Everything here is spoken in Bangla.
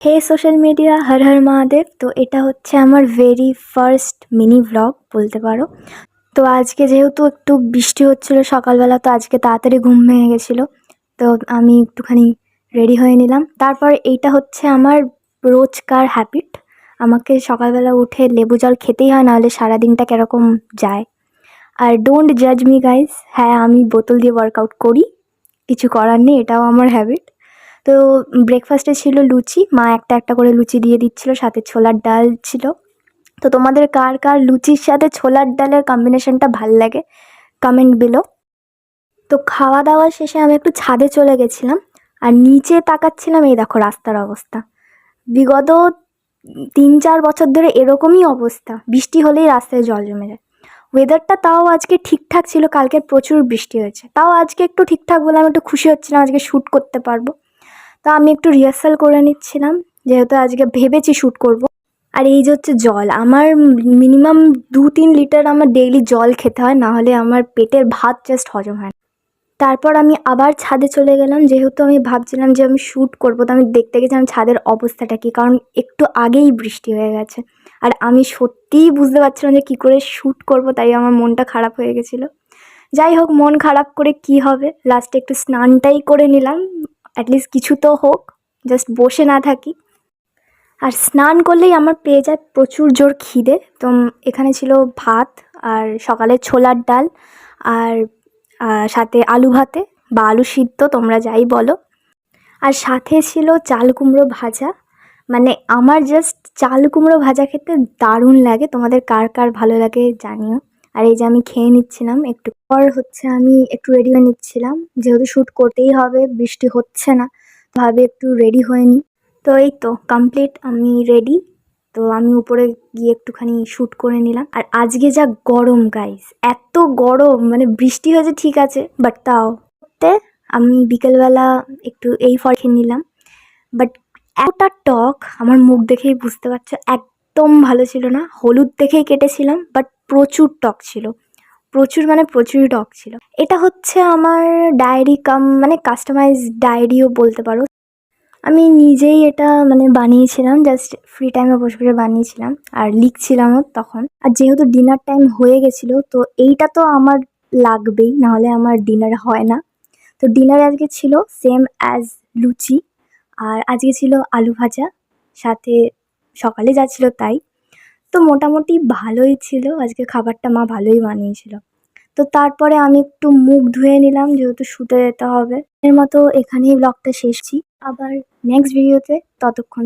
হে সোশ্যাল মিডিয়া, হর হর মহাদেব। তো এটা হচ্ছে আমার ভেরি ফার্স্ট মিনি ভ্লগ বলতে পারো। তো আজকে যেহেতু একটু বৃষ্টি হচ্ছিলো সকালবেলা, তো আজকে তাড়াতাড়ি ঘুম ভেঙে গেছিলো। তো আমি একটুখানি রেডি হয়ে নিলাম। তারপর এইটা হচ্ছে আমার রোজকার হ্যাবিট। আমাকে সকালবেলা উঠে লেবু জল খেতেই হয়, নাহলে সারাদিনটা কীরকম যায়। আর ডোন্ট জাজ মি গাইজ, হ্যাঁ আমি বোতল দিয়ে ওয়ার্কআউট করি, কিছু করার নেই, এটাও আমার হ্যাবিট। তো ব্রেকফাস্টে ছিল লুচি, মা একটা একটা করে লুচি দিয়ে দিচ্ছিল, সাথে ছোলার ডাল ছিল। তো তোমাদের কার কার লুচির সাথে ছোলার ডালের কম্বিনেশনটা ভাল লাগে কমেন্ট বিলো। তো খাওয়া দাওয়া শেষে আমি একটু ছাদে চলে গেছিলাম, আর নিচে তাকাচ্ছিলাম, এই দেখো রাস্তার অবস্থা। বিগত 3-4 বছর ধরে এরকমই অবস্থা, বৃষ্টি হলেই রাস্তায় জল জমে যায়। ওয়েদারটা তাও আজকে ঠিকঠাক ছিল, কালকে প্রচুর বৃষ্টি হয়েছে, তাও আজকে একটু ঠিকঠাক বলে আমি একটু খুশি হচ্ছিলাম, আজকে শ্যুট করতে পারবো। তা আমি একটু রিহার্সাল করে নিচ্ছিলাম, যেহেতু আজকে ভেবেছি শ্যুট করব। আর এই যে হচ্ছে জল, আমার মিনিমাম 2-3 লিটার আমার ডেইলি জল খেতে হয়, না হলে আমার পেটের ভাত জাস্ট হজম হয় না। তারপর আমি আবার ছাদে চলে গেলাম, যেহেতু আমি ভাবছিলাম যে আমি শ্যুট করবো, তো আমি দেখতে গেছিলাম ছাদের অবস্থাটা কী, কারণ একটু আগেই বৃষ্টি হয়ে গেছে। আর আমি সত্যিই বুঝতে পারছিলাম যে কী করে শ্যুট করবো, তাই আমার মনটা খারাপ হয়ে গেছিলো। যাই হোক, মন খারাপ করে কি হবে, লাস্টে একটু স্নানটাই করে নিলাম, অ্যাটলিস্ট কিছু তো হোক, জাস্ট বসে না থাকি। আর স্নান করলেই আমার পেয়ে যায় প্রচুর জোর খিদে। তো এখানে ছিল ভাত, আর সকালে ছোলার ডাল, আর সাথে আলু ভাতে বা আলু সিদ্ধ, তোমরা যাই বলো। আর সাথে ছিল চাল কুমড়ো ভাজা। মানে আমার জাস্ট চাল কুমড়ো ভাজা খেতে দারুণ লাগে, তোমাদের কার কার ভালো লাগে জানিও। আর এই যে আমি খেয়ে নিচ্ছিলাম, একটু পর হচ্ছে আমি একটু রেডি হয়ে নিচ্ছিলাম, যেহেতু শ্যুট করতেই হবে, বৃষ্টি হচ্ছে না, ভাবে একটু রেডি হয়ে নিই। তো এই তো কমপ্লিট, আমি রেডি। তো আমি উপরে গিয়ে একটুখানি শ্যুট করে নিলাম। আর আজকে যা গরম গাইস, এত গরম, মানে বৃষ্টি হয়েছে ঠিক আছে, বাট তাও আমি বিকেলবেলা একটু এই ফল খেয়ে নিলাম, বাট এতটা টক, আমার মুখ দেখেই বুঝতে পারছো, একদম ভালো ছিল না। হলুদ দেখেই কেটেছিলাম, বাট প্রচুর টক ছিল, প্রচুর মানে প্রচুরই টক ছিল। এটা হচ্ছে আমার ডায়েরি কাম, মানে কাস্টমাইজ ডায়েরিও বলতে পারো। আমি নিজেই এটা মানে বানিয়েছিলাম, জাস্ট ফ্রি টাইমে বসে বসে বানিয়েছিলাম, আর লিখছিলামও তখন। আর যেহেতু ডিনার টাইম হয়ে গেছিলো, তো এইটা তো আমার লাগবেই, নাহলে আমার ডিনার হয় না। তো ডিনারে আজকে ছিল সেম অ্যাজ লুচি, আর আজকে ছিল আলু ভাজা, সাথে সকালে যা ছিল তাই। তো মোটামুটি ভালোই ছিল, আজকে খাবারটা মা ভালোই বানিয়েছিল। তো তারপরে আমি একটু মুখ ধুয়ে নিলাম, যেহেতু শুতে যেতে হবে। এর মতো এখানেই ব্লগটা শেষ। আবার নেক্সট ভিডিওতে, ততক্ষণ